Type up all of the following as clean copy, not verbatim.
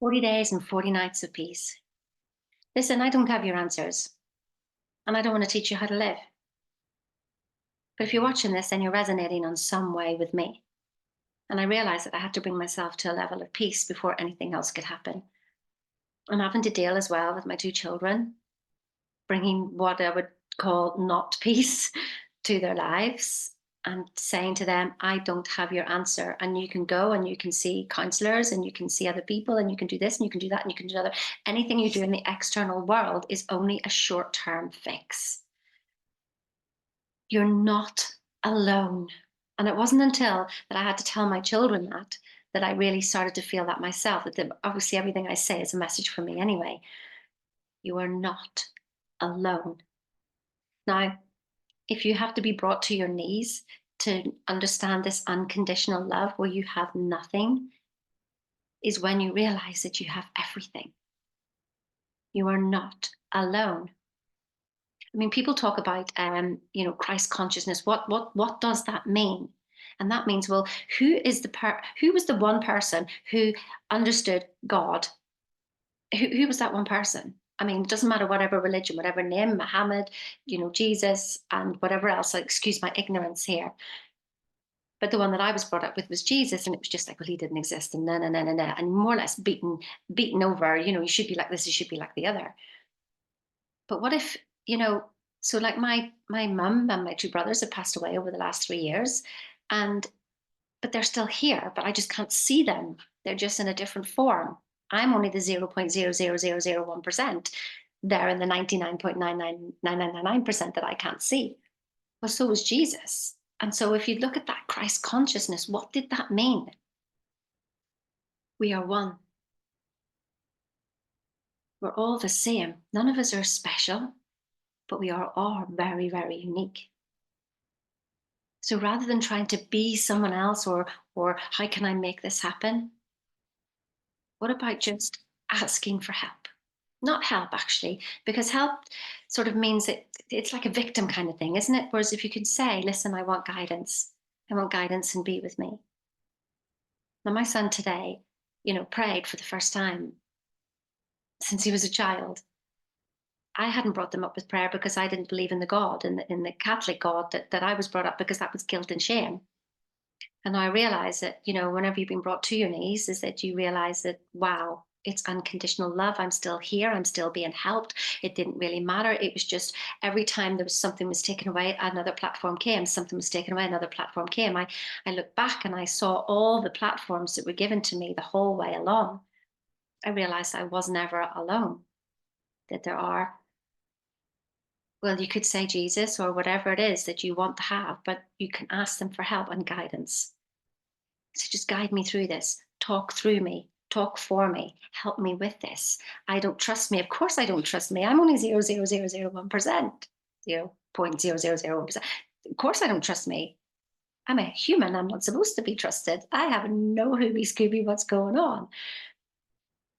40 days and 40 nights of peace. Listen, I don't have your answers, and I don't want to teach you how to live. But if you're watching this, then you're resonating on some way with me. And I realized that I had to bring myself to a level of peace before anything else could happen. I'm having to deal as well with my two children, bringing what I would call not peace to their lives and saying to them, I don't have your answer. And you can go and you can see counselors and you can see other people and you can do this and you can do that and you can do other. Anything you do in the external world is only a short-term fix. You're not alone. And it wasn't until that I had to tell my children that I really started to feel that myself, that obviously everything I say is a message from me anyway. You are not alone. Now, if you have to be brought to your knees to understand this unconditional love where you have nothing, is when you realize that you have everything. You are not alone. I mean, people talk about, Christ consciousness. What does that mean? And that means, well, who was the one person who understood God? Who was that one person? I mean, it doesn't matter whatever religion, whatever name, Muhammad, Jesus, and whatever else. Excuse my ignorance here. But the one that I was brought up with was Jesus, and it was just like, well, he didn't exist, and and more or less beaten over. You should be like this, you should be like the other. But what if, so like my mum and my two brothers have passed away over the last 3 years, but they're still here, but I just can't see them. They're just in a different form. I'm only the 0.00001%. They're in the 99.99999% that I can't see. Well, so was Jesus. And so if you look at that Christ consciousness, what did that mean? We are one. We're all the same. None of us are special, but we are all very, very unique. So rather than trying to be someone else or how can I make this happen? What about just asking for help? Not help, actually, because help sort of means it's like a victim kind of thing, isn't it? Whereas if you could say, listen, I want guidance and be with me. Now, my son today, prayed for the first time since he was a child. I hadn't brought them up with prayer because I didn't believe in the God, in the Catholic God that I was brought up, because that was guilt and shame. And I realized that, whenever you've been brought to your knees, is that you realize that, wow, it's unconditional love. I'm still here. I'm still being helped. It didn't really matter. It was just every time there was something was taken away, another platform came. Something was taken away, another platform came. I looked back and I saw all the platforms that were given to me the whole way along. I realized I was never alone, that there are, well, you could say Jesus or whatever it is that you want to have, but you can ask them for help and guidance. So just guide me through this, talk through me, talk for me, help me with this. I don't trust me. Of course I don't trust me. I'm only 0.0001%, 0.0001%. Of course I don't trust me. I'm a human. I'm not supposed to be trusted. I have no Scooby what's going on.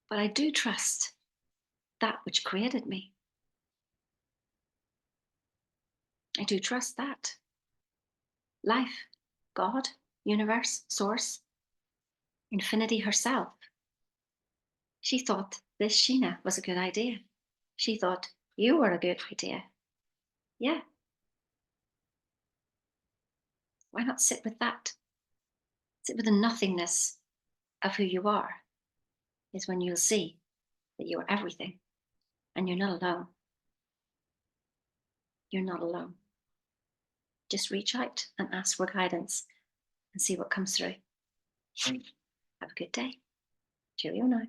But I do trust that which created me. I do trust that. Life, God, universe, source, infinity herself. She thought this Sheena was a good idea. She thought you were a good idea. Yeah. Why not sit with that? Sit with the nothingness of who you are, is when you'll see that you are everything and you're not alone. You're not alone. Just reach out and ask for guidance and see what comes through. Have a good day. Cheerio now.